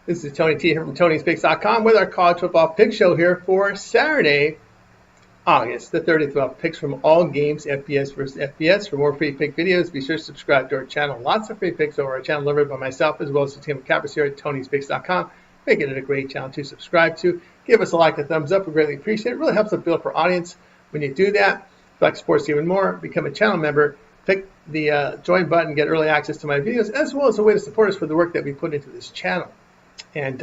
This is Tony T here from Tony'sPicks.com with our college football pick show here for Saturday, August the 30th. We'll have picks from all games, FBS versus FBS. For more free pick videos, be sure to subscribe to our channel. Lots of free picks over our channel delivered by myself as well as the team of cappers here at Tony'sPicks.com. Making it a great channel to subscribe to. Give us a like, a thumbs up. We greatly appreciate it. It really helps us build up our audience when you do that. If you like sports even more, become a channel member. Click the join button, get early access to my videos, as well as a way to support us for the work that we put into this channel. And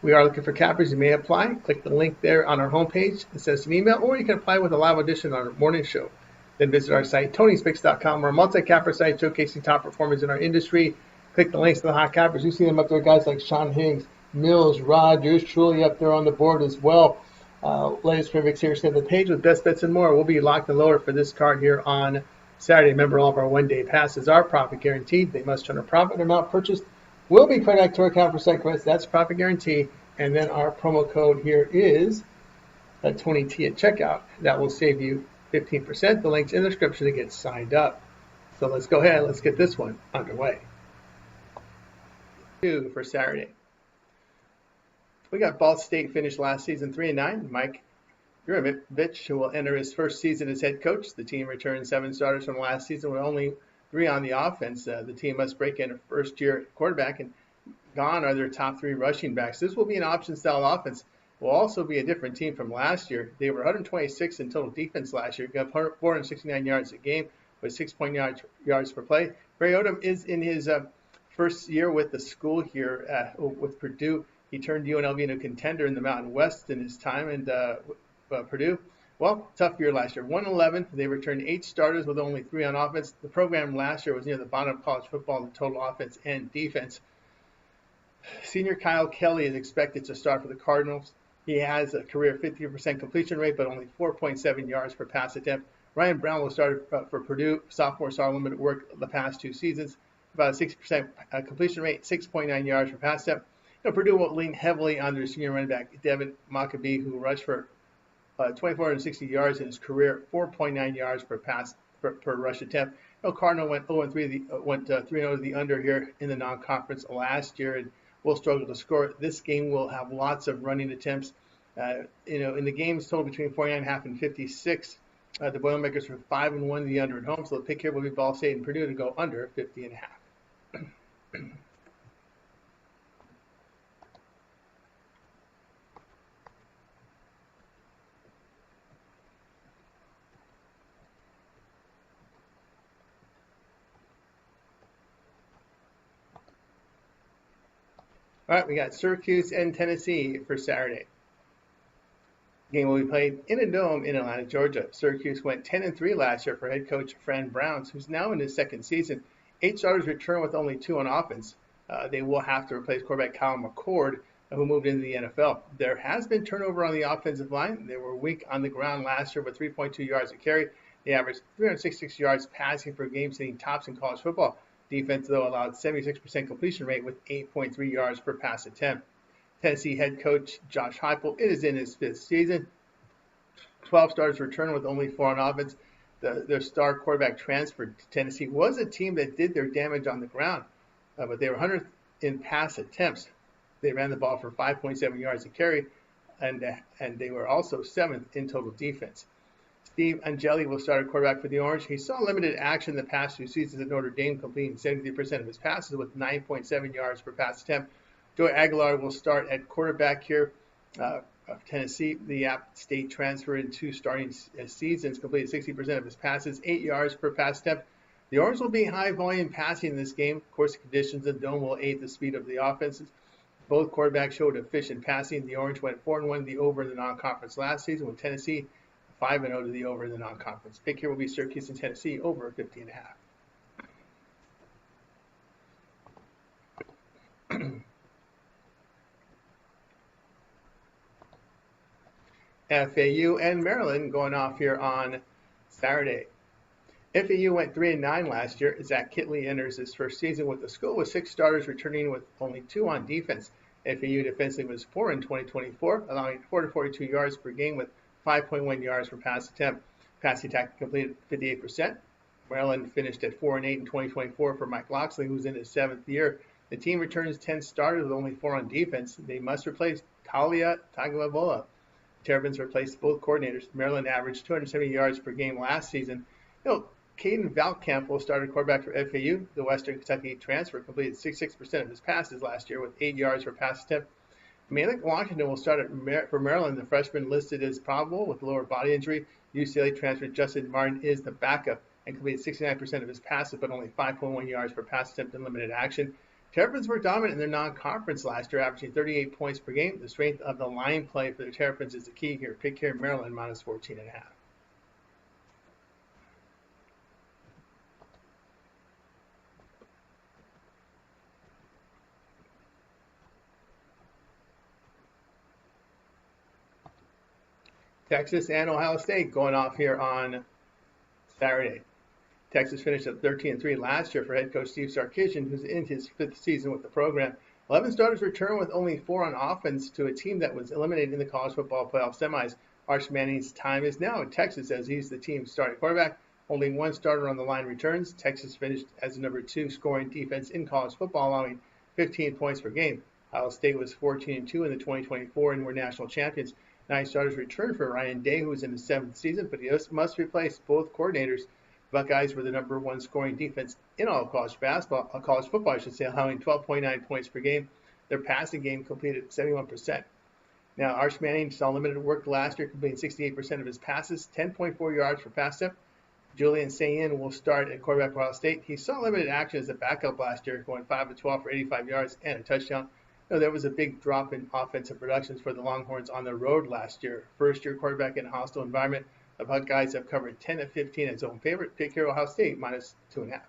we are looking for cappers. You may apply. Click the link there on our homepage and send us an email, or you can apply with a live audition on our morning show. Then visit our site, Tony'sPicks.com. We're a multi-capper site showcasing top performers in our industry. Click the links to the hot cappers. You see them up there, guys like Sean Higgs, Mills, Rogers, truly up there on the board as well. Latest picks here, send the page with best bets and more. We'll be locked and loaded for this card here on Saturday. Remember, all of our one-day passes are profit guaranteed. They must turn a profit. Amount purchased will be credited to our account for site credits. That's profit guarantee. And then our promo code here is Tony T at checkout. That will save you 15%. The link's in the description to get signed up. So let's go ahead. Let's get this one underway. For Saturday, we got Ball State finished last season 3-9. Mike Yurevich, who will enter his first season as head coach. The team returned 7 starters from last season with only 3 on the offense. The team must break in a first-year quarterback, and gone are their top 3 rushing backs. This will be an option-style offense. Will also be a different team from last year. They were 126 in total defense last year, got 469 yards a game with 6.9 yards per play. Barry Odom is in his first year with the school here with Purdue. He turned UNLV into a contender in the Mountain West in his time, and Purdue, well, tough year last year. 111. They returned 8 starters with only 3 on offense. The program last year was near the bottom of college football in total offense and defense. Senior Kyle Kelly is expected to start for the Cardinals. He has a career 50% completion rate, but only 4.7 yards per pass attempt. Ryan Brown will start for Purdue. Sophomore saw limited work the past 2 seasons. About a 60% completion rate, 6.9 yards per pass attempt. Purdue will lean heavily on their senior running back, Devin Maccabee, who rushed for 2,460 yards in his career, 4.9 yards per rush attempt. Cardinal went 3-0 to the under here in the non-conference last year, and will struggle to score. This game will have lots of running attempts. In the games total between 49.5 and 56, the Boilermakers were 5-1 the under at home. So the pick here will be Ball State and Purdue to go under 50.5. All right, we got Syracuse and Tennessee for Saturday. The game will be played in a dome in Atlanta, Georgia. Syracuse went 10-3 last year for head coach Fran Browns, who's now in his second season. 8 starters return with only 2 on offense. They will have to replace quarterback Kyle McCord, who moved into the NFL. There has been turnover on the offensive line. They were weak on the ground last year with 3.2 yards a carry. They averaged 366 yards passing per game, sitting tops in college football. Defense, though, allowed 76% completion rate with 8.3 yards per pass attempt. Tennessee head coach Josh Heupel is in his 5th season. 12 starters return with only 4 on offense. Their star quarterback transferred to Tennessee was a team that did their damage on the ground, but they were 100th in pass attempts. They ran the ball for 5.7 yards a carry, and they were also 7th in total defense. Steve Angeli will start at quarterback for the Orange. He saw limited action in the past 2 seasons at Notre Dame, completing 73% of his passes with 9.7 yards per pass attempt. Joey Aguilar will start at quarterback here of Tennessee. The App State transfer in 2 starting seasons, completed 60% of his passes, 8 yards per pass attempt. The Orange will be high volume passing in this game. Of course, the conditions of the dome will aid the speed of the offenses. Both quarterbacks showed efficient passing. The Orange went 4-1 to the over in the non-conference last season, with Tennessee 5-0 to the over in the non-conference. Pick here will be Syracuse and Tennessee over 50.5. FAU and Maryland going off here on Saturday. FAU went 3-9 last year. Zach Kitley enters his first season with the school with 6 starters returning with only 2 on defense. FAU defensively was poor in 2024, allowing 442 yards per game with 5.1 yards per pass attempt. Passing attack completed 58%. Maryland finished at 4-8 in 2024 for Mike Loxley, who's in his 7th year. The team returns 10 starters with only 4 on defense. They must replace Talia Tagovailoa. Terrapins replaced both coordinators. Maryland averaged 270 yards per game last season. Caden Valkamp will start at quarterback for FAU. The Western Kentucky transfer completed 66% of his passes last year with 8 yards per pass attempt. Malik Washington will start for Maryland. The freshman listed as probable with lower body injury. UCLA transfer Justin Martin is the backup and completed 69% of his passes, but only 5.1 yards per pass attempt in limited action. Terrapins were dominant in their non-conference last year, averaging 38 points per game. The strength of the line play for the Terrapins is the key here. Pick here Maryland minus 14.5. Texas and Ohio State going off here on Saturday. Texas finished at 13-3 last year for head coach Steve Sarkisian, who's in his 5th season with the program. 11 starters return with only 4 on offense to a team that was eliminated in the college football playoff semis. Arch Manning's time is now in Texas as he's the team's starting quarterback. Only 1 starter on the line returns. Texas finished as the number 2 scoring defense in college football, allowing 15 points per game. Ohio State was 14-2 in the 2024 and were national champions. 9 starters returned for Ryan Day, who is in his 7th season, but he must replace both coordinators. Buckeyes were the number 1 scoring defense in all college football, allowing 12.9 points per game. Their passing game completed 71%. Now, Arch Manning saw limited work last year, completing 68% of his passes, 10.4 yards per pass attempt. Julian Sayin will start at quarterback for Ohio State. He saw limited action as a backup last year, going 5-12 for 85 yards and a touchdown. There was a big drop in offensive productions for the Longhorns on the road last year. First-year quarterback in a hostile environment. The Buckeyes have covered 10 of 15 as own favorite. Pick here Ohio State minus 2.5.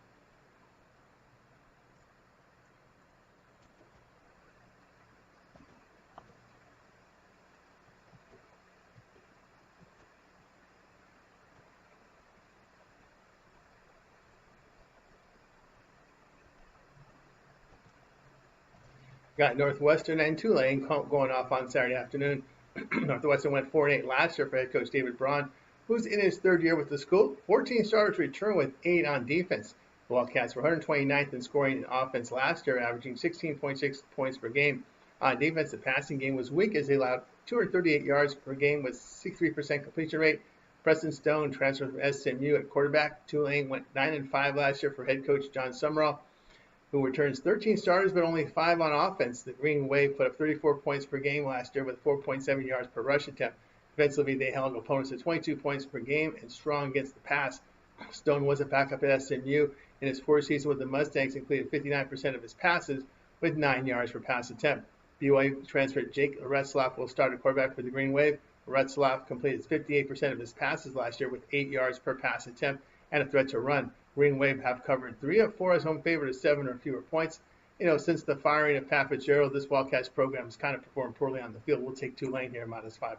Got Northwestern and Tulane going off on Saturday afternoon. Northwestern went 4-8 last year for head coach David Braun, who's in his 3rd year with the school. 14 starters return with 8 on defense. The Wildcats were 129th in scoring in offense last year, averaging 16.6 points per game. On defense, the passing game was weak as they allowed 238 yards per game with 63% completion rate. Preston Stone transferred from SMU at quarterback. Tulane went 9-5 last year for head coach John Summerall, who returns 13 starters but only 5 on offense. The Green Wave put up 34 points per game last year with 4.7 yards per rush attempt. Defensively, they held opponents to 22 points per game and strong against the pass. Stone was a backup at SMU. In his 4th season with the Mustangs, he completed 59% of his passes with 9 yards per pass attempt. BYU transferred Jake Retzlaff will start at quarterback for the Green Wave. Retzlaff completed 58% of his passes last year with 8 yards per pass attempt and a threat to run. Green Wave have covered 3 of 4 as home favorite at 7 or fewer points. Since the firing of Pat Fitzgerald, this Wildcats program has kind of performed poorly on the field. We'll take Tulane here minus 5.5.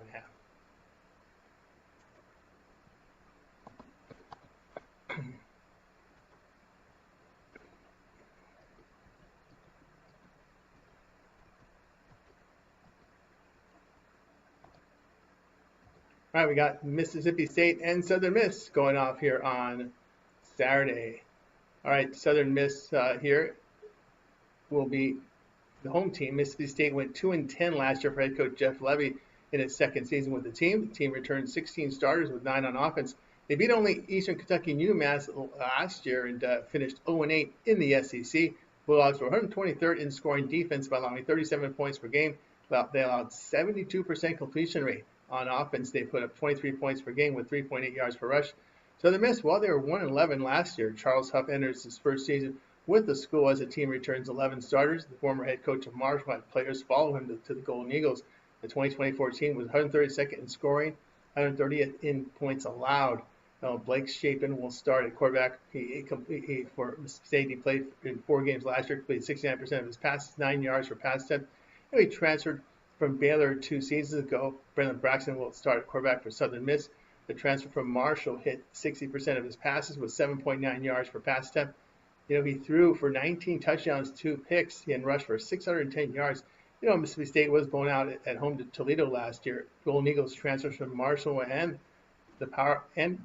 All right, we got Mississippi State and Southern Miss going off here on Saturday. All right, Southern Miss here will be the home team. Mississippi State went 2-10 last year for head coach Jeff Levy in his 2nd season with the team. The team returned 16 starters with 9 on offense. They beat only Eastern Kentucky and UMass last year and finished 0-8 in the SEC. Bulldogs were 123rd in scoring defense by allowing 37 points per game. They allowed 72% completion rate. On offense, they put up 23 points per game with 3.8 yards per rush. Southern Miss, while they were 1-11 last year, Charles Huff enters his 1st season with the school as the team returns 11 starters. The former head coach of Marshall had players follow him to the Golden Eagles. The 2024 team was 132nd in scoring, 130th in points allowed. Blake Shapen will start at quarterback. For Mississippi State, he played in 4 games last year, completed 69% of his passes, 9 yards per pass attempt. He transferred from Baylor 2 seasons ago. Brendan Braxton will start at quarterback for Southern Miss. The transfer from Marshall hit 60% of his passes with 7.9 yards per pass attempt. He threw for 19 touchdowns, 2 picks, and rushed for 610 yards. Mississippi State was blown out at home to Toledo last year. Golden Eagles transfers from Marshall and the power and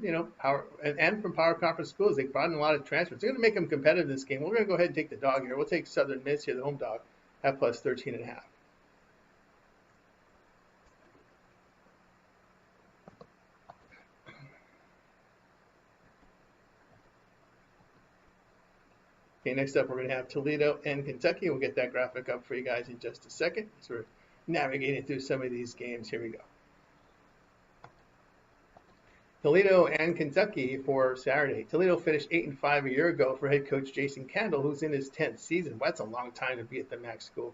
from power conference schools. They brought in a lot of transfers. They're going to make them competitive in this game. We're going to go ahead and take the dog here. We'll take Southern Miss here, the home dog, at plus 13.5. Okay, next up we're going to have Toledo and Kentucky. We'll get that graphic up for you guys in just a second. So we're navigating through some of these games. Here we go. Toledo and Kentucky for Saturday. Toledo finished 8-5 a year ago for head coach Jason Candle, who's in his 10th season. Well, that's a long time to be at the MAC school.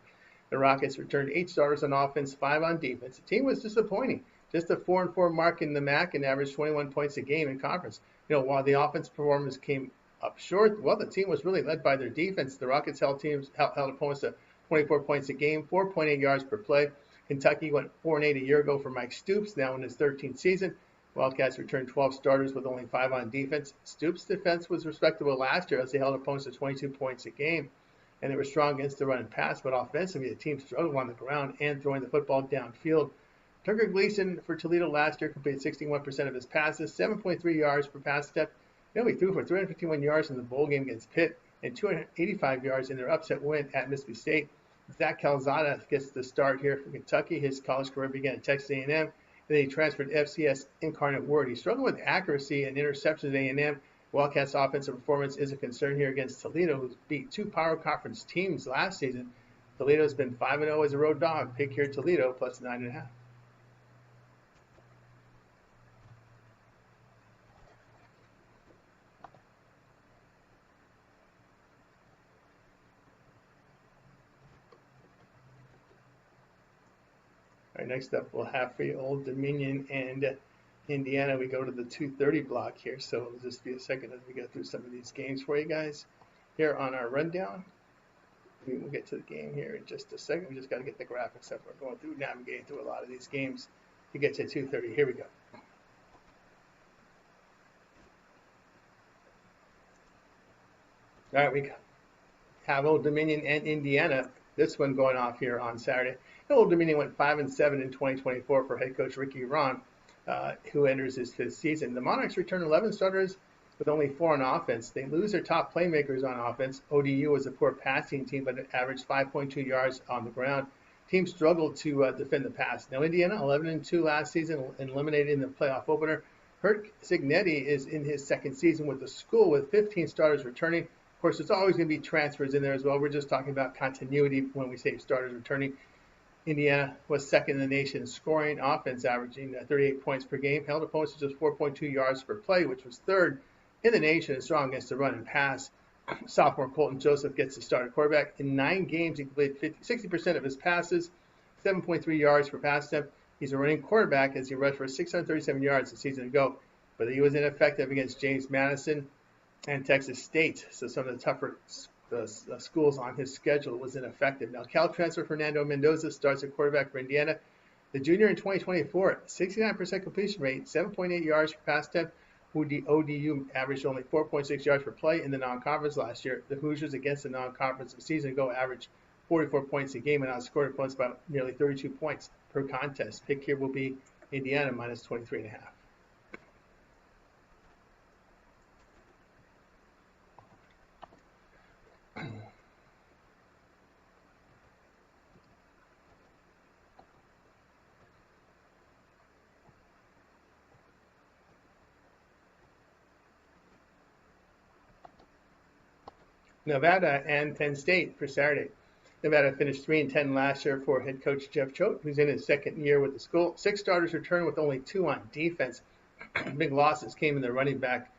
The Rockets returned 8 starters on offense, 5 on defense. The team was disappointing. Just a 4-4 mark in the MAC and averaged 21 points a game in conference. While the offense performance came up short, well, the team was really led by their defense. The Rockets held opponents to 24 points a game, 4.8 yards per play. Kentucky went 4-8 a year ago for Mike Stoops, now in his 13th season. Wildcats returned 12 starters with only 5 on defense. Stoops' defense was respectable last year as they held opponents to 22 points a game, and they were strong against the run and pass, but offensively the team struggled on the ground and throwing the football downfield. Tucker Gleason for Toledo last year completed 61% of his passes, 7.3 yards per pass attempt. He threw for 351 yards in the bowl game against Pitt and 285 yards in their upset win at Mississippi State. Zach Calzada gets the start here for Kentucky. His college career began at Texas A&M. Then he transferred to FCS Incarnate Word. He struggled with accuracy and interceptions at A&M. Wildcats' offensive performance is a concern here against Toledo, who beat 2 power conference teams last season. Toledo's been 5-0 as a road dog. Pick here Toledo plus 9.5. All right, next up we'll have for you Old Dominion and Indiana. We go to the 2:30 block here, so it'll just be a second as we go through some of these games for you guys here on our rundown. We'll get to the game here in just a second. We just got to get the graphics up. We're going through, navigating through a lot of these games to get to 2:30. Here we go. All right, we have Old Dominion and Indiana. This one going off here on Saturday. Old Dominion went 5-7 in 2024 for head coach Ricky Ron, who enters his 5th season. The Monarchs return 11 starters with only 4 on offense. They lose their top playmakers on offense. ODU was a poor passing team, but it averaged 5.2 yards on the ground. Team struggled to defend the pass. Now, Indiana, 11-2 last season, eliminated in the playoff opener. Kurt Cignetti is in his 2nd season with the school with 15 starters returning. Of course, there's always going to be transfers in there as well. We're just talking about continuity when we say starters returning. Indiana was 2nd in the nation in scoring offense, averaging 38 points per game. Held opponents to just 4.2 yards per play, which was 3rd in the nation and strong against the run and pass. Sophomore Colton Joseph gets the start at quarterback. In 9 games, he completed 60% of his passes, 7.3 yards per pass attempt. He's a running quarterback as he rushed for 637 yards a season ago, but he was ineffective against James Madison and Texas State. So some of the tougher schools on his schedule was ineffective. Now, Cal transfer Fernando Mendoza starts at quarterback for Indiana. The junior in 2024, 69% completion rate, 7.8 yards per pass attempt. ODU averaged only 4.6 yards per play in the non-conference last year. The Hoosiers against the non-conference a season ago averaged 44 points a game and outscored opponents by nearly 32 points per contest. Pick here will be Indiana minus 23.5. Nevada and Penn State for Saturday. Nevada finished 3-10 last year for head coach Jeff Choate, who's in his 2nd year with the school. 6 starters returned with only 2 on defense. Big losses came in the running back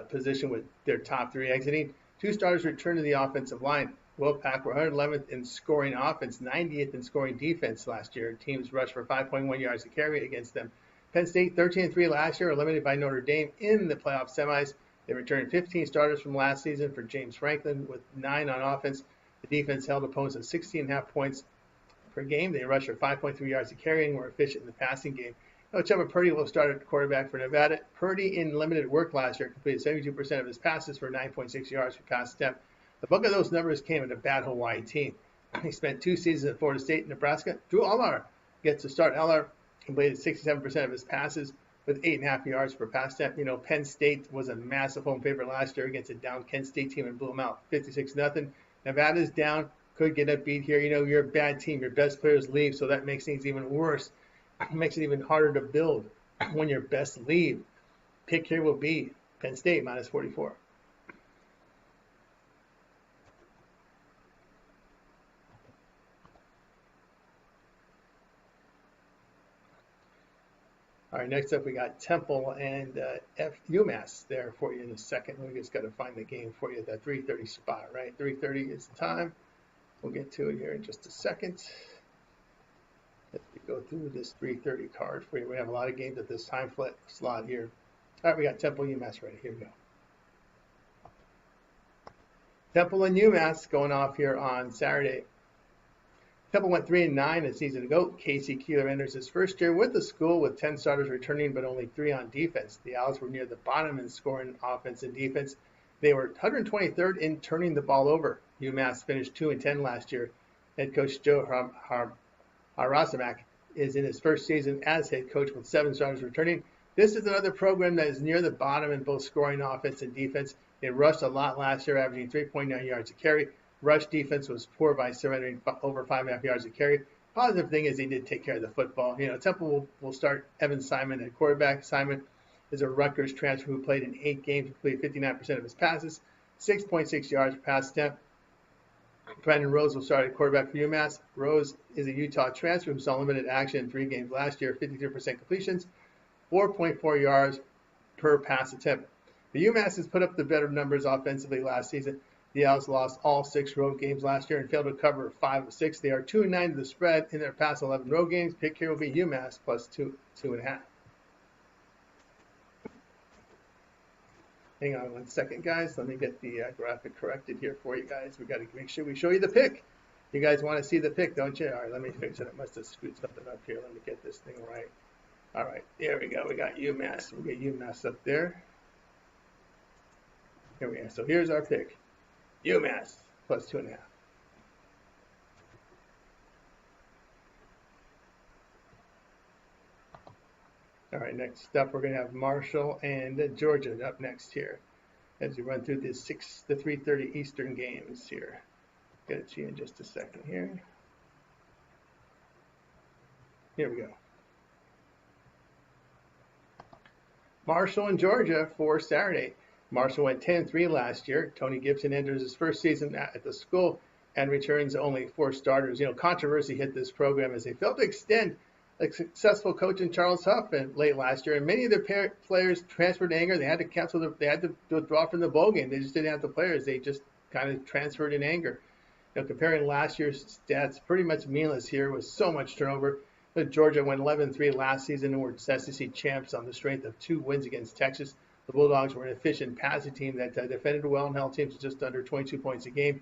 position with their top 3 exiting. 2 starters returned to the offensive line. Wolfpack were 111th in scoring offense, 90th in scoring defense last year. Teams rushed for 5.1 yards to carry against them. Penn State 13-3 last year, eliminated by Notre Dame in the playoff semis. They returned 15 starters from last season for James Franklin with 9 on offense. The defense held opponents at 16.5 points per game. They rushed for 5.3 yards to carry and were efficient in the passing game. Chubba Purdy will start at quarterback for Nevada. Purdy, in limited work last year, completed 72% of his passes for 9.6 yards per pass attempt. The bulk of those numbers came at a bad Hawai'i team. He spent 2 seasons at Florida State and Nebraska. Drew Allar gets to start. Allar completed 67% of his passes with 8.5 yards per pass attempt. You know, Penn State was a massive home favorite last year against a down Kent State team and blew them out 56-0. Nevada's down, could get a beat here. You know, you're a bad team. Your best players leave, so that makes things even worse. It makes it even harder to build when your best leave. Pick here will be Penn State minus 44. All right, next up we got Temple and UMass there for you in a second. We just got to find the game for you at that 3:30 spot, right? 3:30 is the time. We'll get to it here in just a second. As we go through this 3:30 card for you, we have a lot of games at this time slot here. All right, we got Temple, UMass ready. Here we go. Temple and UMass going off here on Saturday. Temple went 3-9 a season ago. Casey Keeler enters his first year with the school with 10 starters returning, but only 3 on defense. The Owls were near the bottom in scoring offense and defense. They were 123rd in turning the ball over. UMass finished 2-10 last year. Head coach Joe Harasamak is in his first season as head coach with 7 starters returning. This is another program that is near the bottom in both scoring offense and defense. They rushed a lot last year, averaging 3.9 yards a carry. Rush defense was poor by surrendering over 5.5 yards a carry. Positive thing is they did take care of the football. You know, Temple will start Evan Simon at quarterback. Simon is a Rutgers transfer who played in 8 games, completed 59% of his passes, 6.6 yards per pass attempt. Brandon Rose will start at quarterback for UMass. Rose is a Utah transfer who saw limited action in 3 games last year, 53% completions, 4.4 yards per pass attempt. The UMass has put up the better numbers offensively last season. The Owls lost all 6 road games last year and failed to cover 5 of 6. They are 2-9 to the spread in their past 11 road games. Pick here will be UMass plus 2.5. Hang on one second, guys. Let me get the graphic corrected here for you guys. We got to make sure we show you the pick. You guys want to see the pick, don't you? All right, let me fix it. I must have screwed something up here. Let me get this thing right. All right, there we go. We got UMass. We got UMass up there. Here we are. So here's our pick. UMass plus 2.5. All right, next up we're going to have Marshall and Georgia up next here as we run through the 3:30 Eastern games here. Get it to you in just a second here. Here we go. Marshall and Georgia for Saturday. Marshall went 10-3 last year. Tony Gibson enters his first season at the school and returns only 4 starters. You know, controversy hit this program as they failed to extend a successful coach in Charles Huff late last year, and many of their players transferred in anger. They had to cancel. They had to withdraw from the bowl game. They just didn't have the players. They just kind of transferred in anger. You know, comparing last year's stats, pretty much meaningless here with so much turnover. But Georgia went 11-3 last season and were SEC champs on the strength of 2 wins against Texas. The Bulldogs were an efficient passing team that defended well and held teams to just under 22 points a game.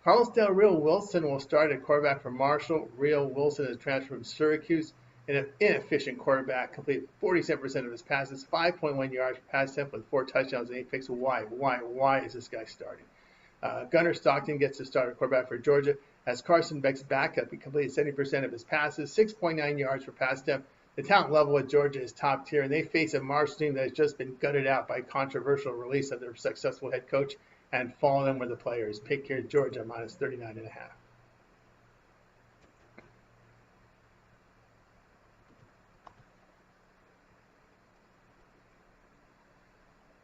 Carlos Del Rio Wilson will start at quarterback for Marshall. Rio Wilson is transferred from Syracuse. An inefficient quarterback, completed 47% of his passes, 5.1 yards per pass attempt with 4 touchdowns and 8 picks. Why is this guy starting? Gunnar Stockton gets to start at quarterback for Georgia. As Carson Beck's backup, he completed 70% of his passes, 6.9 yards per pass attempt. The talent level at Georgia is top tier, and they face a Marshall team that has just been gutted out by controversial release of their successful head coach and fallen in with the players. Pick here, Georgia minus 39.5.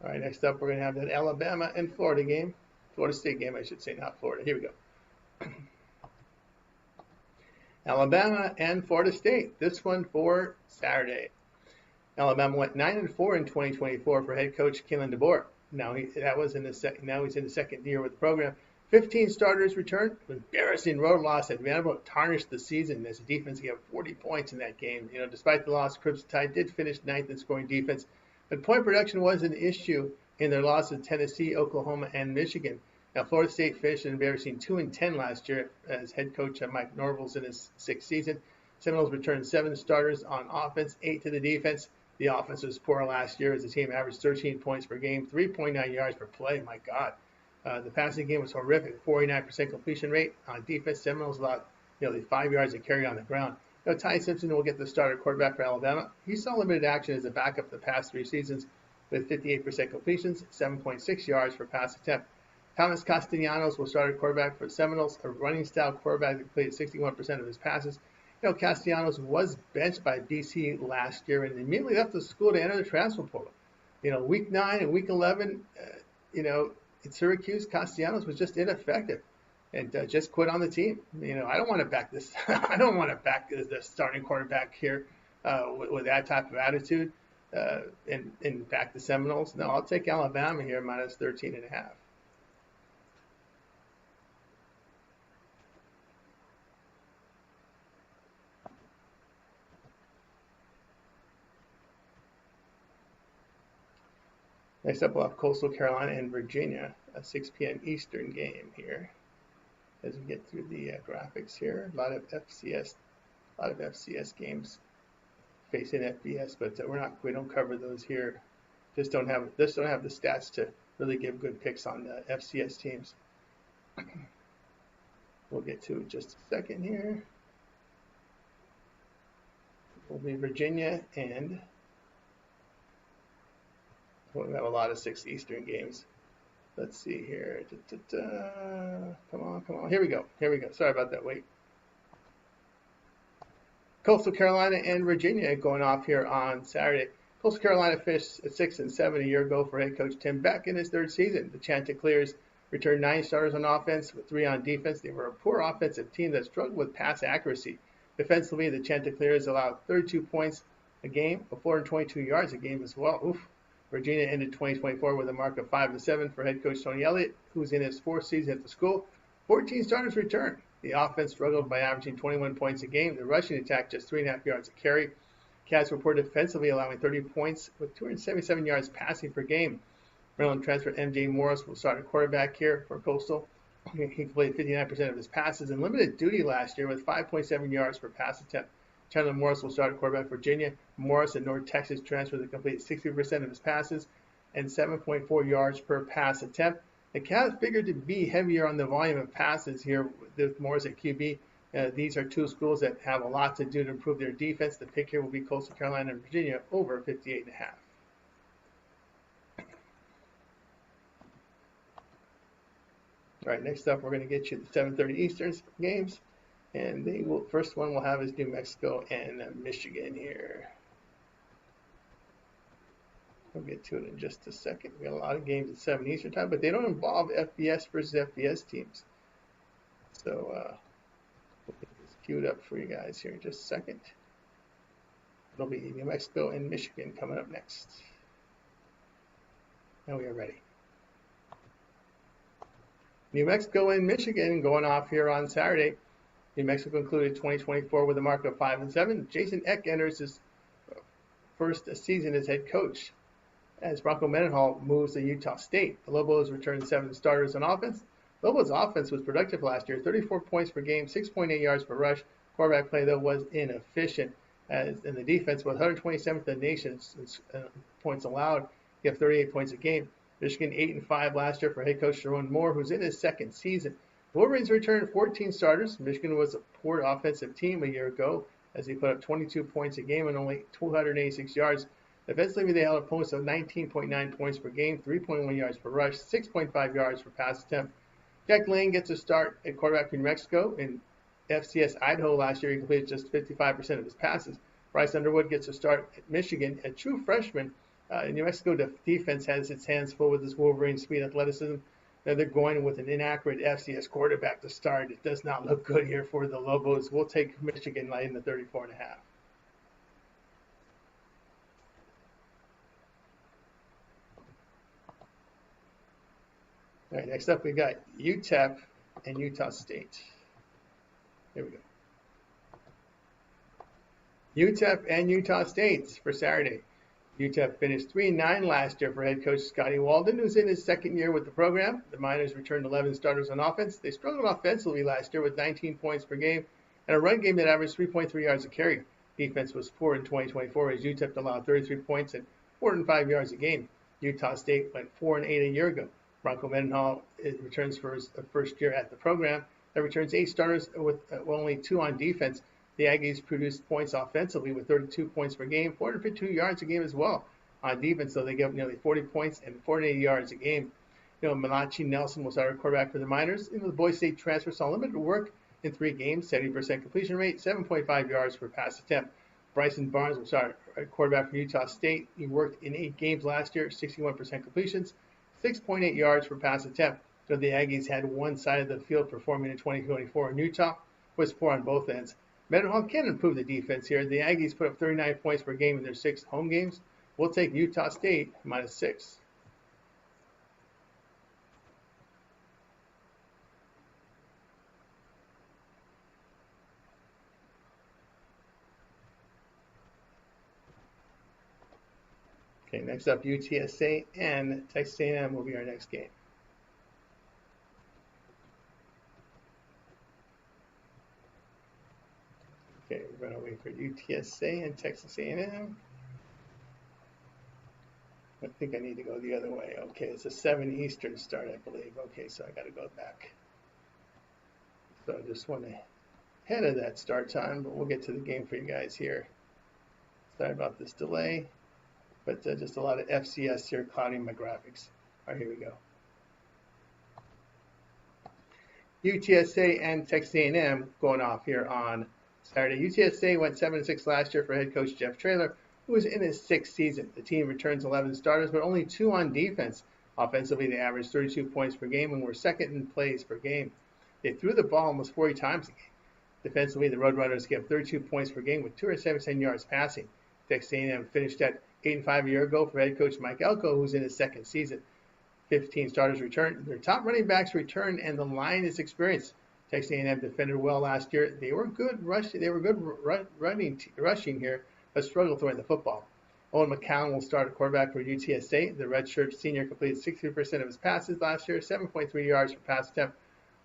All right, next up we're going to have that Alabama and Florida game. Florida State game, I should say, not Florida. Here we go. Alabama and Florida State. This one for Saturday. Alabama went 9-4 in 2024 for head coach Kalen DeBoer. Now he's in the second year with the program. 15 starters returned. Embarrassing road loss at Vanderbilt tarnished the season as the defense gave 40 points in that game. You know, despite the loss, Crimson Tide did finish 9th in scoring defense, but point production was an issue in their loss to Tennessee, Oklahoma, and Michigan. Now, Florida State finished an embarrassing 2-10 last year as head coach Mike Norvell's in his 6th season. Seminoles returned 7 starters on offense, 8 to the defense. The offense was poor last year as the team averaged 13 points per game, 3.9 yards per play. My God. The passing game was horrific, 49% completion rate. On defense, Seminoles allowed nearly 5 yards a carry on the ground. Ty Simpson will get the starter quarterback for Alabama. He saw limited action as a backup the past 3 seasons with 58% completions, 7.6 yards per pass attempt. Thomas Castellanos will start at quarterback for the Seminoles, a running-style quarterback that completed 61% of his passes. Castellanos was benched by BC last year and immediately left the school to enter the transfer portal. Week 9 and Week 11, at Syracuse, Castellanos was just ineffective and just quit on the team. I don't want to back this. I don't want to back the starting quarterback here with that type of attitude and back the Seminoles. No, I'll take Alabama here minus 13.5. Next up, we'll have Coastal Carolina and Virginia, a 6 p.m. Eastern game here. As we get through the graphics here, a lot of FCS games facing FBS, but we don't cover those here. Just don't have the stats to really give good picks on the FCS teams. We'll get to it just a second here. Will be Virginia and we have a lot of 6 Eastern games. Let's see here. Come on. Here we go. Sorry about that. Wait. Coastal Carolina and Virginia going off here on Saturday. Coastal Carolina finished at 6-7 a year ago for head coach Tim Beck in his 3rd season. The Chanticleers returned 9 starters on offense with 3 on defense. They were a poor offensive team that struggled with pass accuracy. Defensively, the Chanticleers allowed 32 points a game, 422 yards a game as well. Oof. Virginia ended 2024 with a mark of 5-7 for head coach Tony Elliott, who's in his 4th season at the school. 14 starters returned. The offense struggled by averaging 21 points a game. The rushing attack just 3.5 yards a carry. Cats reported defensively allowing 30 points with 277 yards passing per game. Maryland transfer MJ Morris will start at quarterback here for Coastal. He completed 59% of his passes and limited duty last year with 5.7 yards per pass attempt. Chandler Morris will start at quarterback for Virginia. Morris at North Texas transfer to complete 60% of his passes and 7.4 yards per pass attempt. The Cats figured to be heavier on the volume of passes here with Morris at QB. These are 2 schools that have a lot to do to improve their defense. The pick here will be Coastal Carolina and Virginia over 58.5. All right, next up, we're going to get you the 7:30 Eastern games. And first one we'll have is New Mexico and Michigan here. We'll get to it in just a second. We got a lot of games at 7 Eastern time, but they don't involve FBS versus FBS teams. So we'll get this queued up for you guys here in just a second. It'll be New Mexico and Michigan coming up next. Now we are ready. New Mexico and Michigan going off here on Saturday. New Mexico concluded 2024 with a mark of 5-7. Jason Eck enters his 1st season as head coach as Bronco Mendenhall moves to Utah State. The Lobos returned 7 starters on offense. Lobos' offense was productive last year, 34 points per game, 6.8 yards per rush. Quarterback play, though, was inefficient. And the defense was 127th in the nation points allowed. You have 38 points a game. Michigan 8-5 last year for head coach Jerome Moore, who's in his 2nd season. The Wolverines returned 14 starters. Michigan was a poor offensive team a year ago as they put up 22 points a game and only 286 yards. Defensively, they held opponents of 19.9 points per game, 3.1 yards per rush, 6.5 yards per pass attempt. Jack Lane gets a start at quarterback for New Mexico. In FCS Idaho last year, he completed just 55% of his passes. Bryce Underwood gets a start at Michigan, a true freshman. New Mexico defense has its hands full with this Wolverine speed athleticism. Now they're going with an inaccurate FCS quarterback to start. It does not look good here for the Lobos. We'll take Michigan in the 34.5. All right, next up we got UTEP and Utah State. Here we go. UTEP and Utah State for Saturday. UTEP finished 3-9 last year for head coach Scotty Walden, who's in his 2nd year with the program. The Miners returned 11 starters on offense. They struggled offensively last year with 19 points per game and a run game that averaged 3.3 yards a carry. Defense was poor in 2024 as UTEP allowed 33 points and 405 yards a game. Utah State went 4-8 a year ago. Bronco Mendenhall returns for his 1st year at the program. That returns 8 starters with only 2 on defense. The Aggies produced points offensively with 32 points per game, 452 yards a game as well. On defense, though, they gave up nearly 40 points and 480 yards a game. Malachi Nelson was our quarterback for the Miners. The Boise State transfer saw limited work in 3 games, 70% completion rate, 7.5 yards per pass attempt. Bryson Barnes was our quarterback for Utah State. He worked in 8 games last year, 61% completions, 6.8 yards per pass attempt. So the Aggies had one side of the field performing in 2024, and Utah was poor on both ends. Mendenhall can improve the defense here. The Aggies put up 39 points per game in their 6 home games. We'll take Utah State -6. Okay, next up, UTSA and Texas A&M will be our next game. Okay, we're going to wait for UTSA and Texas A&M. I think I need to go the other way. Okay, it's a 7 Eastern start, I believe. Okay, so I got to go back. So I just went ahead of that start time, but we'll get to the game for you guys here. Sorry about this delay, but just a lot of FCS here clouding my graphics. All right, here we go. UTSA and Texas A&M going off here on Saturday. UTSA went 7-6 last year for head coach Jeff Traylor, who was in his 6th season. The team returns 11 starters, but only 2 on defense. Offensively, they averaged 32 points per game and were 2nd in plays per game. They threw the ball almost 40 times a game. Defensively, the Roadrunners gave 32 points per game with 277 yards passing. Texas A&M finished at 8-5 a year ago for head coach Mike Elko, who's in his 2nd season. 15 starters returned. Their top running backs returned, and the line is experienced. Texas A&M defended well last year. They were good rushing here, but struggled throwing the football. Owen McCown will start at quarterback for UTSA. The redshirt senior completed 60% of his passes last year, 7.3 yards per pass attempt.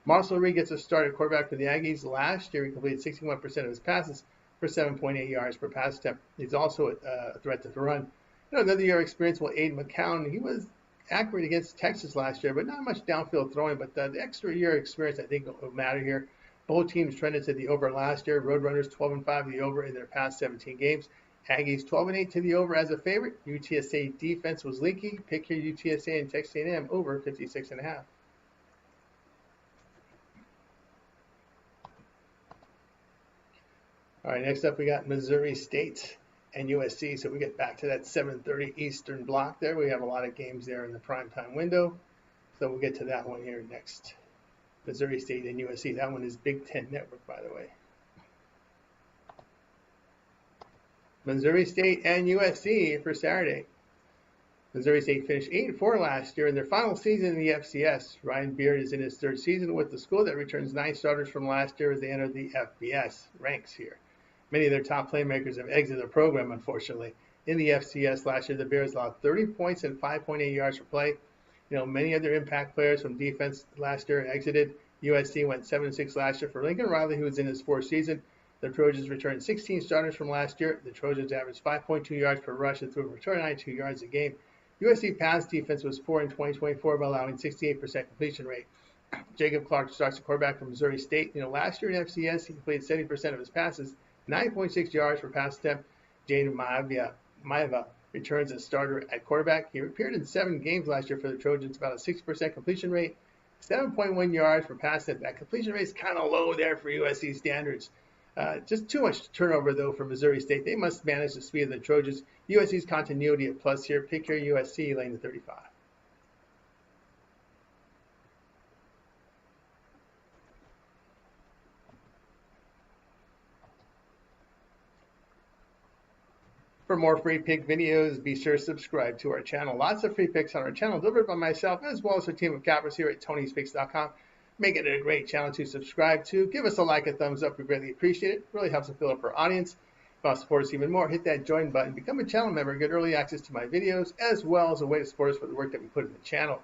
Marcel Reed gets a start at quarterback for the Aggies. Last year, he completed 61% of his passes for 7.8 yards per pass attempt. He's also a threat to the run. Another year of experience will aid McCown. He was accurate against Texas last year, but not much downfield throwing. But the extra year experience, I think, will matter here. Both teams trended to the over last year. Roadrunners 12-5 to the over in their past 17 games. Aggies 12-8 to the over as a favorite. UTSA defense was leaky. Pick your UTSA and Texas A&M over 56.5. All right, next up we got Missouri State and USC. So we get back to that 7:30 Eastern block there. We have a lot of games there in the primetime window. So we'll get to that one here next. Missouri State and USC. That one is Big Ten Network, by the way. Missouri State and USC for Saturday. Missouri State finished 8-4 last year in their final season in the FCS. Ryan Beard is in his 3rd season with the school that returns 9 starters from last year as they enter the FBS ranks here. Many of their top playmakers have exited the program, unfortunately. In the FCS last year, the Bears allowed 30 points and 5.8 yards per play. Many other impact players from defense last year exited. USC went 7-6 last year for Lincoln Riley, who was in his 4th season. The Trojans returned 16 starters from last year. The Trojans averaged 5.2 yards per rush and threw a return 92 yards a game. USC pass defense was poor in 2024 by allowing 68% completion rate. Jacob Clark starts the quarterback from Missouri State. Last year in FCS, he completed 70% of his passes, 9.6 yards per pass attempt. Jaden Maiava returns as starter at quarterback. He appeared in 7 games last year for the Trojans, about a 6% completion rate, 7.1 yards per pass attempt. That completion rate is kind of low there for USC standards. Just too much turnover, though, for Missouri State. They must manage the speed of the Trojans. USC's continuity at plus here. Pick your USC, laying the 35. For more free pick videos, be sure to subscribe to our channel. Lots of free picks on our channel delivered by myself as well as our team of cappers here at Tony'sPicks.com. Make it a great channel to subscribe to. Give us a like, a thumbs up. We greatly appreciate it. It really helps us fill up our audience. If you want to support us even more, hit that join button. Become a channel member. Get early access to my videos as well as a way to support us for the work that we put in the channel.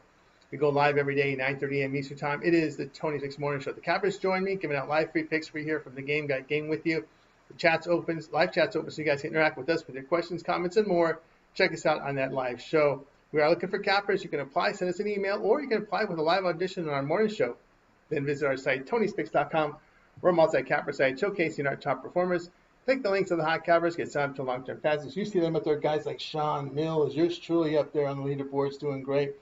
We go live every day, 9:30 a.m. Eastern Time. It is the Tony's Picks Morning Show. The cappers join me, giving out live free picks for you here from the Game Guide Game with you. The chat's open, live chat's open, so you guys can interact with us with your questions, comments, and more. Check us out on that live show. We are looking for cappers. You can apply, send us an email, or you can apply with a live audition on our morning show. Then visit our site, Tony'sPicks.com, We're a multi-capper site showcasing our top performers. Click the links of the hot cappers, get signed up to long-term passes. You see them up there, guys like Sean Mills. Yours truly up there on the leaderboards doing great.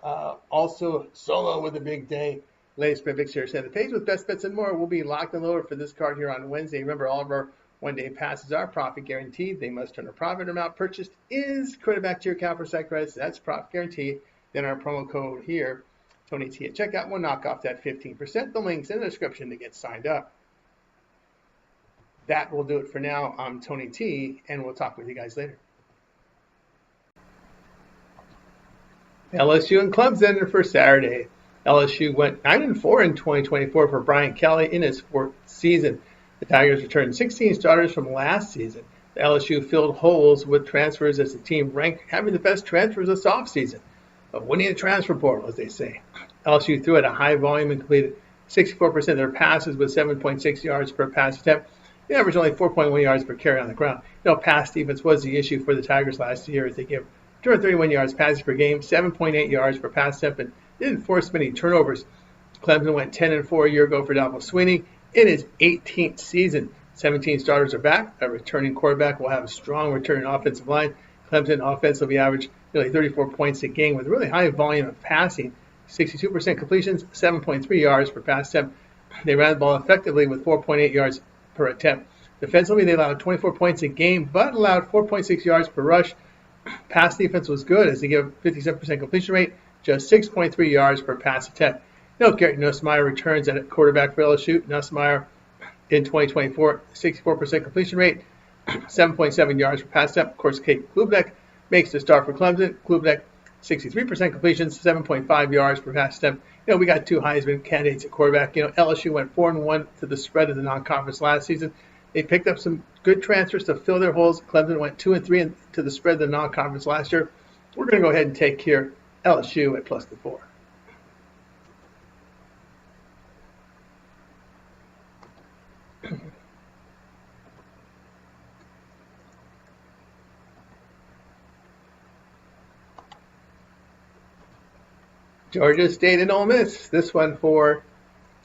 Also, Solo with a big day. Latest pick here. Send the page with best bets and more. We'll be locked and loaded for this card here on Wednesday. Remember, all of our one-day passes are profit guaranteed. They must turn a profit. Amount purchased is credited back to your capper site credits. That's profit guaranteed. Then our promo code here, Tony T at checkout, will knock off that 15%. The link's in the description to get signed up. That will do it for now. I'm Tony T, and we'll talk with you guys later. LSU and Clemson for Saturday. LSU went 9-4 in 2024 for Brian Kelly in his fourth season. The Tigers returned 16 starters from last season. The LSU filled holes with transfers as the team ranked having the best transfers this offseason. Winning the transfer portal, as they say. LSU threw at a high volume and completed 64% of their passes with 7.6 yards per pass attempt. They averaged only 4.1 yards per carry on the ground. Pass defense was the issue for the Tigers last year as they gave 231 yards passing per game, 7.8 yards per pass attempt, and didn't force many turnovers. Clemson went 10-4 a year ago for Dabo Swinney in his 18th season. 17 starters are back. A returning quarterback will have a strong returning offensive line. Clemson offensively averaged nearly 34 points a game with a really high volume of passing, 62% completions, 7.3 yards per pass attempt. They ran the ball effectively with 4.8 yards per attempt. Defensively, they allowed 24 points a game, but allowed 4.6 yards per rush. Pass defense was good as they gave 57% completion rate, just 6.3 yards per pass attempt. Garrett Nussmeier returns at quarterback for LSU. Nussmeier in 2024, 64% completion rate, 7.7 yards per pass attempt. Of course, Kate Klubnik makes the start for Clemson. Klubnik, 63% completions, 7.5 yards per pass attempt. We got two Heisman candidates at quarterback. LSU went 4-1 to the spread of the non-conference last season. They picked up some good transfers to fill their holes. Clemson went 2-3 to the spread of the non-conference last year. We're going to go ahead and take here LSU at +4. Georgia State and Ole Miss. This one for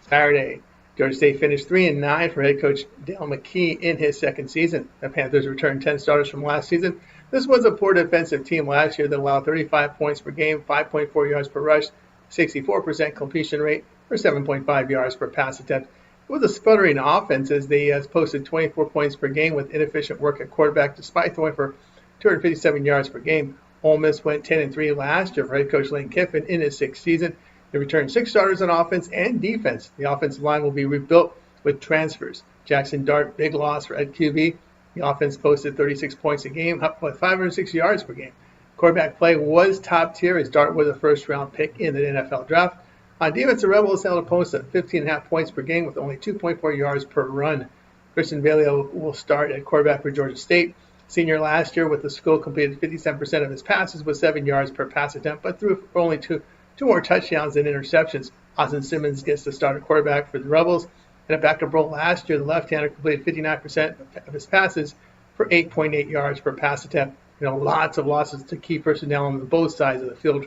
Saturday. Georgia State finished 3-9 for head coach Dale McKee in his second season. The Panthers returned 10 starters from last season. This was a poor defensive team last year that allowed 35 points per game, 5.4 yards per rush, 64% completion rate, or 7.5 yards per pass attempt. It was a sputtering offense as they posted 24 points per game with inefficient work at quarterback despite throwing for 257 yards per game. Ole Miss went 10-3 last year for head coach Lane Kiffin in his sixth season. They returned 6 starters on offense and defense. The offensive line will be rebuilt with transfers. Jackson Dart, big loss for Ed QB. The offense posted 36 points a game, up with 506 yards per game. Quarterback play was top tier as Dart was a first-round pick in the NFL draft. On defense, the Rebels held opponents at 15.5 points per game with only 2.4 yards per run. Christian Bailey will start at quarterback for Georgia State. Senior last year with the school completed 57% of his passes with 7 yards per pass attempt, but threw for only two more touchdowns than interceptions. Austin Simmons gets to start at quarterback for the Rebels. In a backup role last year, the left-hander completed 59% of his passes for 8.8 yards per pass attempt. Lots of losses to key personnel on both sides of the field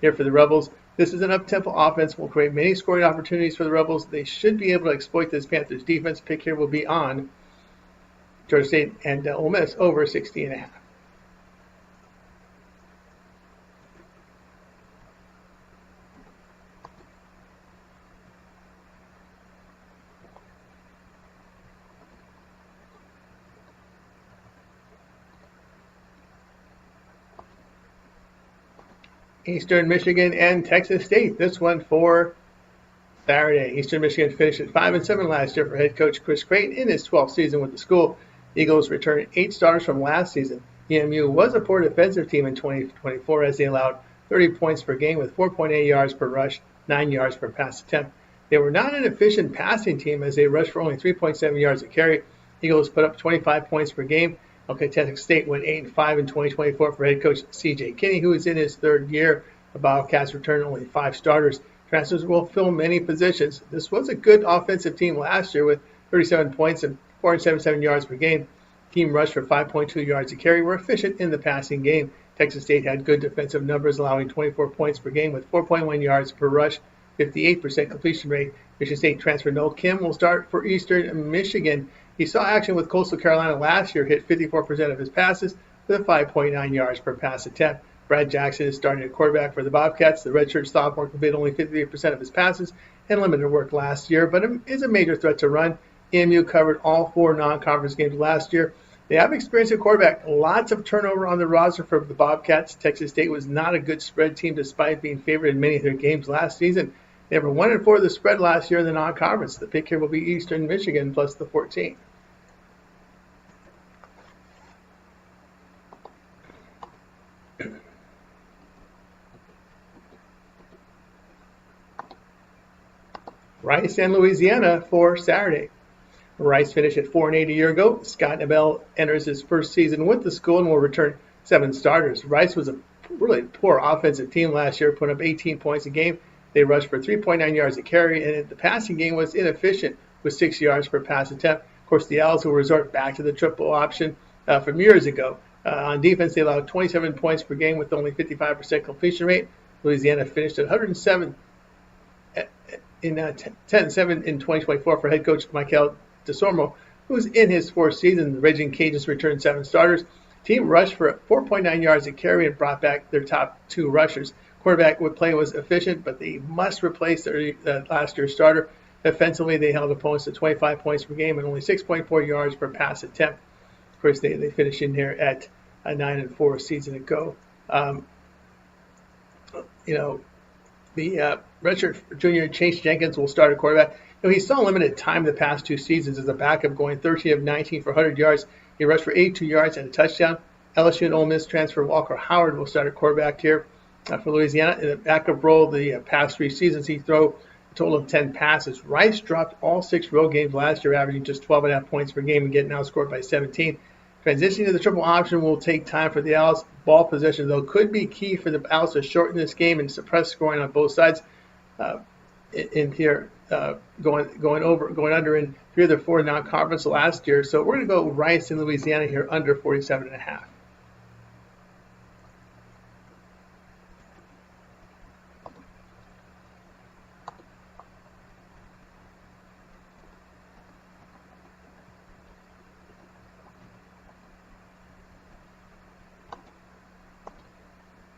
here for the Rebels. This is an up-tempo offense. Will create many scoring opportunities for the Rebels. They should be able to exploit this Panthers defense. Pick here will be on Georgia State and Ole Miss over 60.5. Eastern Michigan and Texas State. This one for Saturday. Eastern Michigan finished at 5-7 last year for head coach Chris Creighton in his 12th season with the school. Eagles returned 8 starters from last season. EMU was a poor defensive team in 2024 as they allowed 30 points per game with 4.8 yards per rush, 9 yards per pass attempt. They were not an efficient passing team as they rushed for only 3.7 yards a carry. Eagles put up 25 points per game. Texas State went 8-5 in 2024 for head coach C.J. Kinney, who is in his third year. The Bobcats returned only 5 starters. Transfers will fill many positions. This was a good offensive team last year with 37 points and 477 yards per game. Team rushed for 5.2 yards a carry. Were efficient in the passing game. Texas State had good defensive numbers, allowing 24 points per game with 4.1 yards per rush, 58% completion rate. Michigan State transfer Noel Kim will start for Eastern Michigan. He saw action with Coastal Carolina last year, hit 54% of his passes with a 5.9 yards per pass attempt. Brad Jackson is starting at quarterback for the Bobcats. The redshirt sophomore completed only 58% of his passes and limited work last year, but is a major threat to run. EMU covered all 4 non-conference games last year. They have experience at quarterback. Lots of turnover on the roster for the Bobcats. Texas State was not a good spread team despite being favored in many of their games last season. They were 1-4 the spread last year in the non-conference. The pick here will be Eastern Michigan plus the 14. Rice and Louisiana for Saturday. Rice finished at 4-8 a year ago. Scott Nabel enters his first season with the school and will return 7 starters. Rice was a really poor offensive team last year, putting up 18 points a game. They rushed for 3.9 yards a carry, and the passing game was inefficient with 6 yards per pass attempt. Of course, the Owls will resort back to the triple option from years ago. On defense, they allowed 27 points per game with only 55% completion rate. Louisiana finished at 107 in 10-7 in 2024 for head coach Michael DeSormo, who's in his 4th season. The Raging Cajuns returned 7 starters. Team rushed for 4.9 yards a carry and brought back their top 2 rushers. Quarterback play was efficient, but they must replace their last year's starter. Offensively, they held opponents to 25 points per game and only 6.4 yards per pass attempt. Of course, they finished in there at a 9-4 season ago. The redshirt junior Chase Jenkins will start at quarterback. He saw limited time the past 2 seasons as a backup, going 13 of 19 for 100 yards. He rushed for 82 yards and a touchdown. LSU and Ole Miss transfer Walker Howard will start at quarterback here for Louisiana. In the backup role, the past 3 seasons, he threw a total of 10 passes. Rice dropped all 6 road games last year, averaging just 12.5 points per game and getting outscored by 17. Transitioning to the triple option will take time for the Owls. Ball possession, though, could be key for the Owls to shorten this game and suppress scoring on both sides. In here, going under in 3 of the 4 non-conference last year. So we're going to go Rice in Louisiana here under 47.5.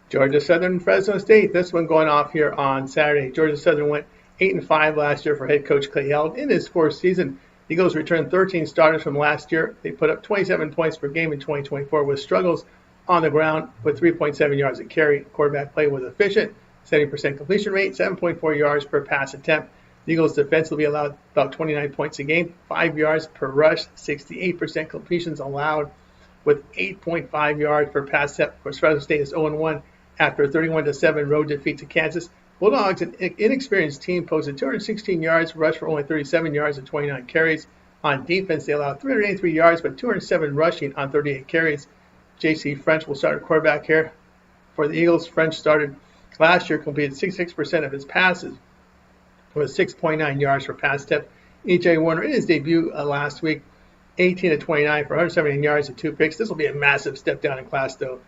Georgia Southern, Fresno State. This one going off here on Saturday. Georgia Southern went 8-5 last year for head coach Clay Held in his 4th season. Eagles returned 13 starters from last year. They put up 27 points per game in 2024 with struggles on the ground with 3.7 yards a carry. Quarterback play was efficient, 70% completion rate, 7.4 yards per pass attempt. The Eagles defensively allowed about 29 points a game, 5 yards per rush, 68% completions allowed with 8.5 yards per pass attempt. Of course, Fresno State is 0-1 after a 31-7 road defeat to Kansas. Bulldogs, an inexperienced team, posted 216 yards, rushed for only 37 yards and 29 carries. On defense, they allowed 383 yards, but 207 rushing on 38 carries. J.C. French will start at quarterback here. For the Eagles, French started last year, completed 66% of his passes with 6.9 yards per pass attempt. E.J. Warner, in his debut last week, 18-29 for 179 yards and 2 picks. This will be a massive step down in class, though,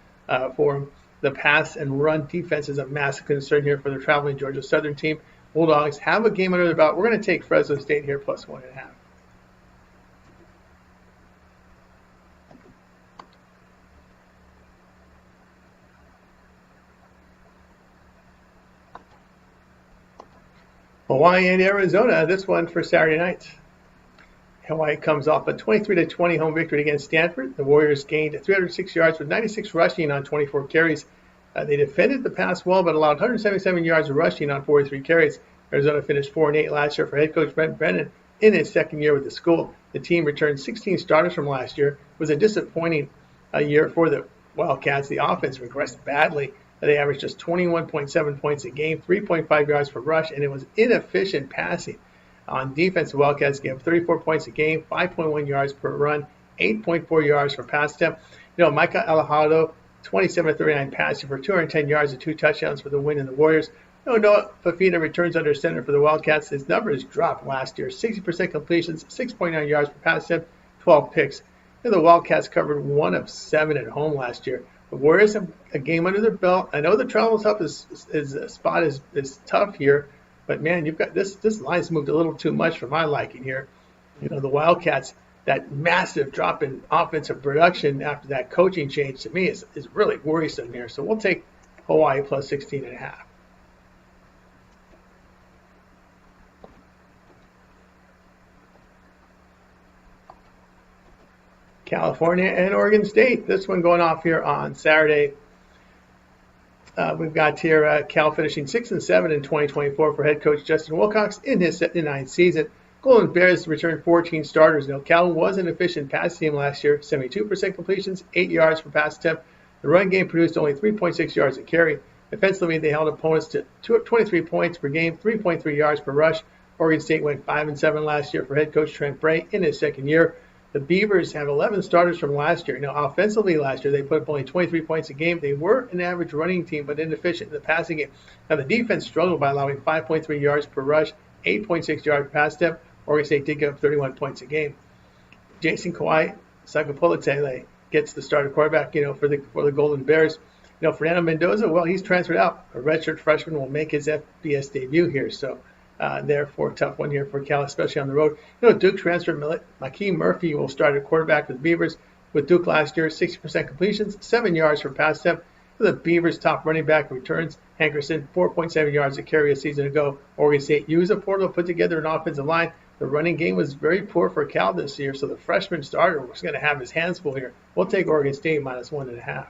for him. The pass and run defense is a massive concern here for the traveling Georgia Southern team. Bulldogs have a game under their belt. We're going to take Fresno State here plus 1.5. Hawai'i and Arizona, this one for Saturday night. Hawai'i comes off a 23-20 home victory against Stanford. The Warriors gained 306 yards with 96 rushing on 24 carries. They defended the pass well, but allowed 177 yards of rushing on 43 carries. Arizona finished 4-8 last year for head coach Brent Brennan in his 2nd year with the school. The team returned 16 starters from last year. It was a disappointing year for the Wildcats. The offense regressed badly. They averaged just 21.7 points a game, 3.5 yards per rush, and it was inefficient passing. On defense, the Wildcats gave 34 points a game, 5.1 yards per run, 8.4 yards per pass attempt. Micah Alejado, 27-39 passing for 210 yards and 2 touchdowns for the win in the Warriors. Noah Fafita returns under center for the Wildcats. His numbers dropped last year. 60% completions, 6.9 yards per pass attempt, 12 picks. The Wildcats covered 1 of 7 at home last year. The Warriors have a game under their belt. I know the travel spot is tough here, But man, you've got this line's moved a little too much for my liking here. The Wildcats, that massive drop in offensive production after that coaching change to me is really worrisome here. So we'll take Hawai'i plus 16.5. California and Oregon State. This one going off here on Saturday. We've got here Cal finishing 6-7 in 2024 for head coach Justin Wilcox in his 9th season. Golden Bears returned 14 starters. Now, Cal was an efficient pass team last year, 72% completions, 8 yards per pass attempt. The run game produced only 3.6 yards a carry. Defensively, they held opponents to 23 points per game, 3.3 yards per rush. Oregon State went 5-7 last year for head coach Trent Bray in his 2nd year. The Beavers have 11 starters from last year. Now, offensively last year, they put up only 23 points a game. They were an average running team, but inefficient in the passing game. Now, the defense struggled by allowing 5.3 yards per rush, 8.6 yards per pass attempt. Oregon State did give up 31 points a game. Jason Kawhi Sagapolutele gets the starter quarterback, for the Golden Bears. Fernando Mendoza, well, he's transferred out. A redshirt freshman will make his FBS debut here. So, therefore, tough one here for Cal, especially on the road. Duke transfer Makeem Murphy will start at quarterback with the Beavers. With Duke last year, 60% completions, 7 yards per pass attempt. The Beavers' top running back returns. Hankerson, 4.7 yards a carry a season ago. Oregon State used a portal to put together an offensive line. The running game was very poor for Cal this year, so the freshman starter was going to have his hands full here. We'll take Oregon State minus 1.5.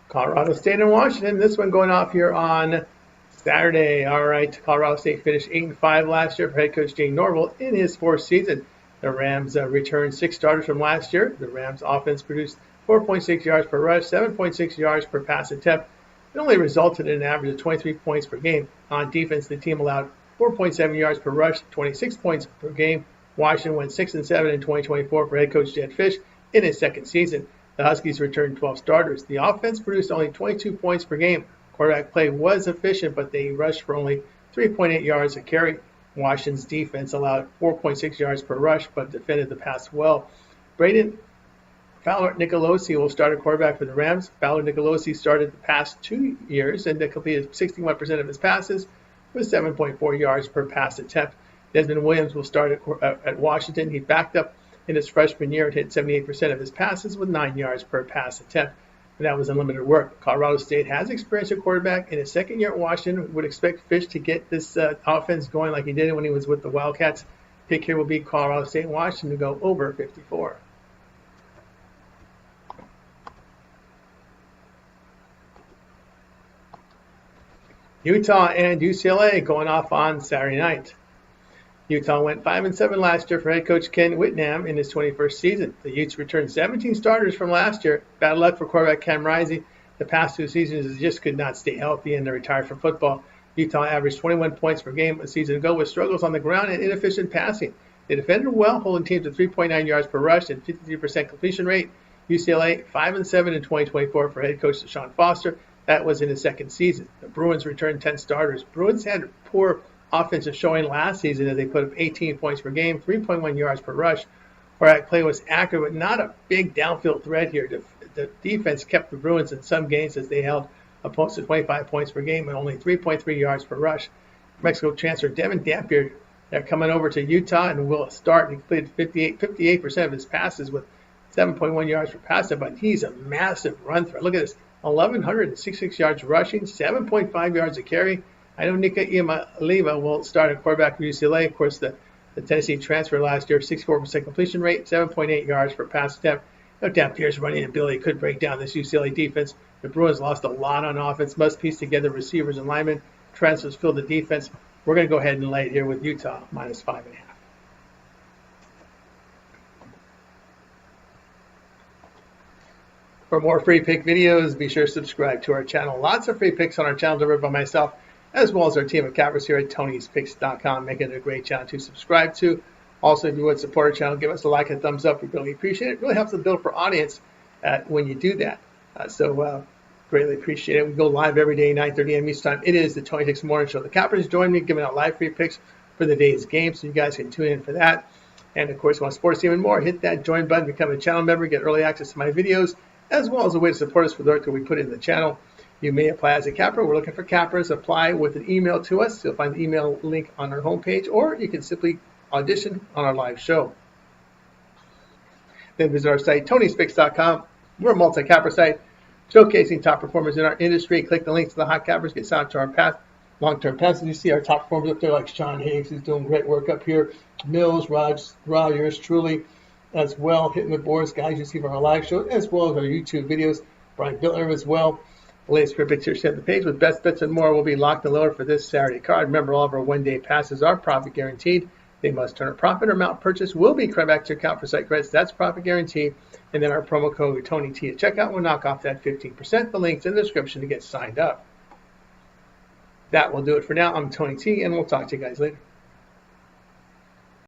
Colorado State and Washington. This one going off here on Saturday. All right, Colorado State finished 8-5 last year for head coach Jay Norvell in his 4th season. The Rams returned 6 starters from last year. The Rams offense produced 4.6 yards per rush, 7.6 yards per pass attempt. It only resulted in an average of 23 points per game. On defense, the team allowed 4.7 yards per rush, 26 points per game. Washington went 6-7 in 2024 for head coach Jed Fish in his 2nd season. The Huskies returned 12 starters. The offense produced only 22 points per game. Quarterback play was efficient, but they rushed for only 3.8 yards a carry. Washington's defense allowed 4.6 yards per rush, but defended the pass well. Braden Fowler Nicolosi will start at quarterback for the Rams. Fowler Nicolosi started the past 2 years and completed 61% of his passes with 7.4 yards per pass attempt. Desmond Williams will start at Washington. He backed up in his freshman year and hit 78% of his passes with 9 yards per pass attempt. But that was unlimited work. Colorado State has experience at quarterback. In his 2nd year at Washington, would expect Fish to get this offense going like he did when he was with the Wildcats. Pick here will be Colorado State and Washington to go over 54. Utah and UCLA going off on Saturday night. Utah went 5-7 last year for head coach Ken Whittingham in his 21st season. The Utes returned 17 starters from last year. Bad luck for quarterback Cam Risey. The past 2 seasons, he just could not stay healthy and retired from football. Utah averaged 21 points per game a season ago with struggles on the ground and inefficient passing. They defended well, holding teams to 3.9 yards per rush and 53% completion rate. UCLA 5-7 in 2024 for head coach Deshaun Foster. That was in his 2nd season. The Bruins returned 10 starters. Bruins had poor offensive showing last season as they put up 18 points per game, 3.1 yards per rush. Quarterback play was accurate, but not a big downfield threat here. The defense kept the Bruins in some games as they held opponents to 25 points per game and only 3.3 yards per rush. Mexico transfer Devin Dampier, they're coming over to Utah and will start. He completed 58% of his passes with 7.1 yards per pass, but he's a massive run threat. Look at this. 1,166 yards rushing, 7.5 yards a carry. I know Nika Iamaleava will start at quarterback for UCLA. Of course, the Tennessee transfer last year, 64% completion rate, 7.8 yards per pass attempt. Dampier's running ability could break down this UCLA defense. The Bruins lost a lot on offense, must piece together receivers and linemen. Transfers fill the defense. We're going to go ahead and lay it here with Utah, minus 5.5. For more free pick videos, be sure to subscribe to our channel. Lots of free picks on our channel delivered by myself, as well as our team of cappers here at Tony'sPicks.com, making it a great channel to subscribe to. Also, if you would support our channel, give us a like and thumbs up. We really appreciate it. It really helps us build for audience when you do that. So greatly appreciate it. We go live every day, 9:30 a.m. Eastern time. It is the Tony Picks Morning Show. The cappers join me, giving out live free picks for the day's game, so you guys can tune in for that. And of course, if you want sports even more, hit that join button, become a channel member, get early access to my videos, as well as a way to support us for the work that we put in the channel. You may apply as a capper. We're looking for cappers. Apply with an email to us. You'll find the email link on our homepage, or you can simply audition on our live show. Then visit our site, tonysfix.com. We're a multi-capper site showcasing top performers in our industry. Click the links to the hot cappers, get signed up to our long-term paths. And you see our top performers up there, like Sean Higgs, who's doing great work up here. Mills, Rod, yours truly, as well, hitting the boards, guys you see from our live show, as well as our YouTube videos. Brian Biltner as well. The latest career picks here set the page with best bets and more will be locked and loaded for this Saturday card. Remember, all of our one-day passes are profit guaranteed. They must turn a profit or amount purchase will be credited back to your account for site credits. That's profit guaranteed. And then our promo code TonyT at checkout will knock off that 15%. The link's in the description to get signed up. That will do it for now. I'm Tony T, and we'll talk to you guys later.